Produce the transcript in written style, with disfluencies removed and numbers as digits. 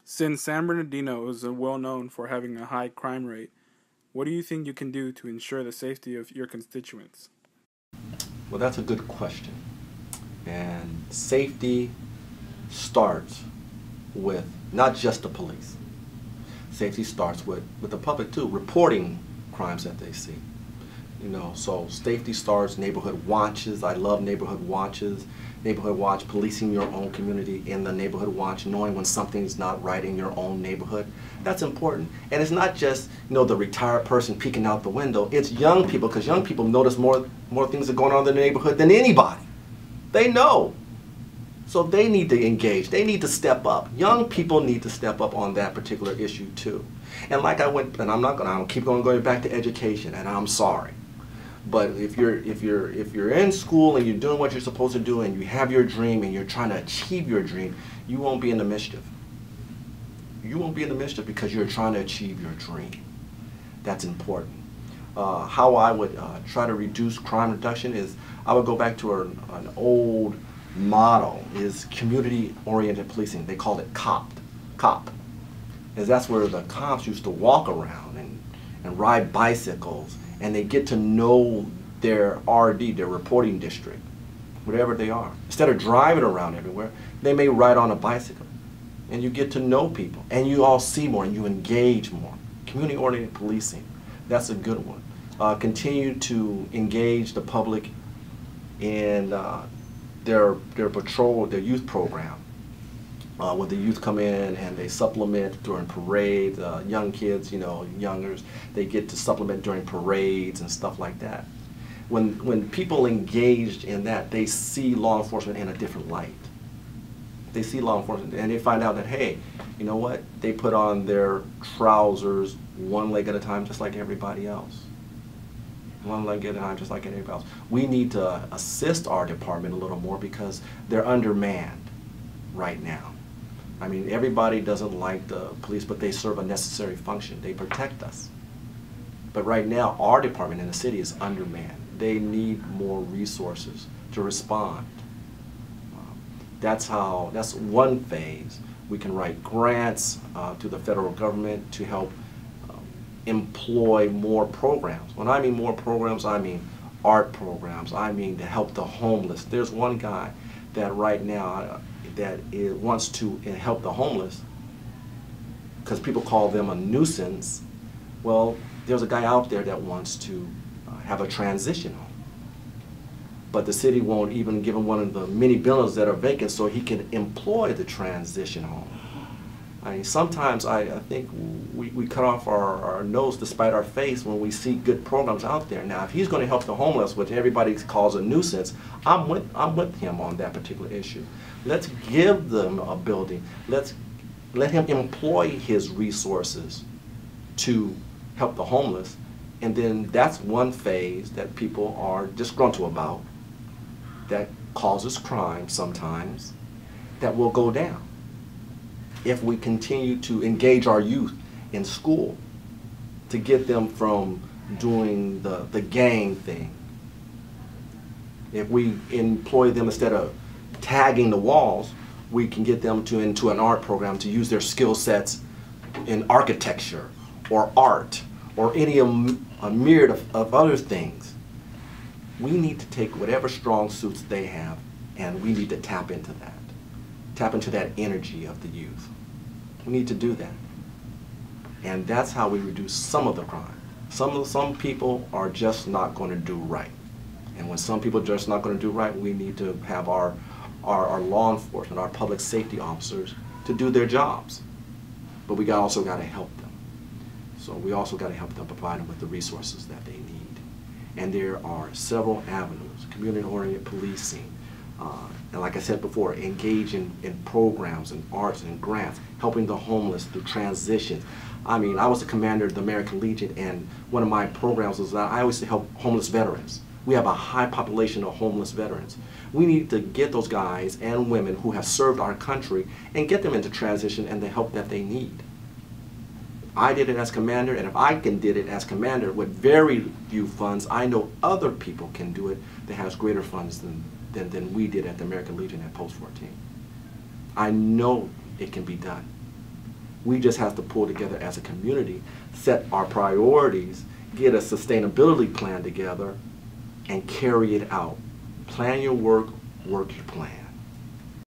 Since San Bernardino is well known for having a high crime rate, what do you think you can do to ensure the safety of your constituents? Well, that's a good question. And safety starts with not just the police. Safety starts with the public too, reporting crimes that they see. So safety starts, neighborhood watches. I love neighborhood watches. Neighborhood watch, policing your own community in the neighborhood watch, knowing when something's not right in your own neighborhood. That's important. And it's not just, the retired person peeking out the window. It's young people, because young people notice more things are going on in the neighborhood than anybody. They know. So they need to engage. They need to step up. Young people need to step up on that particular issue too. And like I went, and I'll keep going back to education, and I'm sorry. But if you're in school and you're doing what you're supposed to do and you have your dream and you're trying to achieve your dream, you won't be in the mischief. You won't be in the mischief because you're trying to achieve your dream. That's important. How I would try to reduce crime reduction is I would go back to an old motto, is community-oriented policing. They called it COP. And that's where the cops used to walk around and ride bicycles, and they get to know their RD, their reporting district, whatever they are. Instead of driving around everywhere, they may ride on a bicycle. And you get to know people, and you all see more, and you engage more. Community-oriented policing, that's a good one. Continue to engage the public in their patrol, their youth program. When the youth come in and they supplement during parades, young kids, youngers, they get to supplement during parades and stuff like that. When people engaged in that, they see law enforcement in a different light. They see law enforcement and they find out that, hey, you know what? They put on their trousers one leg at a time just like everybody else. One leg at a time just like everybody else. We need to assist our department a little more because they're undermanned right now. I mean, everybody doesn't like the police, but they serve a necessary function. They protect us. But right now, our department in the city is undermanned. They need more resources to respond. That's one phase. We can write grants to the federal government to help employ more programs. When I mean more programs, I mean art programs. I mean to help the homeless. There's one guy that right now that wants to help the homeless because people call them a nuisance. Well, there's a guy out there that wants to have a transition home. But the city won't even give him one of the many buildings that are vacant so he can employ the transition home. I mean, sometimes I think we cut off our nose to spite our face when we see good programs out there. Now, if he's going to help the homeless, which everybody calls a nuisance, I'm with him on that particular issue. Let's give them a building. Let him employ his resources to help the homeless. And then that's one phase that people are disgruntled about, that causes crime sometimes, that will go down if we continue to engage our youth in school to get them from doing the gang thing. If we employ them instead of tagging the walls, we can get them into an art program to use their skill sets in architecture or art or a myriad of other things. We need to take whatever strong suits they have and we need to tap into that. Tap into that energy of the youth. We need to do that. And that's how we reduce some of the crime. Some people are just not going to do right. And when some people are just not going to do right, we need to have our law enforcement, our public safety officers to do their jobs. But we also got to help them. So we also got to help them, provide them with the resources that they need. And there are several avenues: community-oriented policing, and like I said before, engage in programs and arts and grants, helping the homeless through transitions. I mean, I was the commander of the American Legion, and one of my programs was that I always help homeless veterans. We have a high population of homeless veterans. We need to get those guys and women who have served our country and get them into transition and the help that they need. I did it as commander, and if I did it as commander with very few funds, I know other people can do it that has greater funds than we did at the American Legion at Post 14. I know it can be done. We just have to pull together as a community, set our priorities, get a sustainability plan together, and carry it out. Plan your work, work your plan.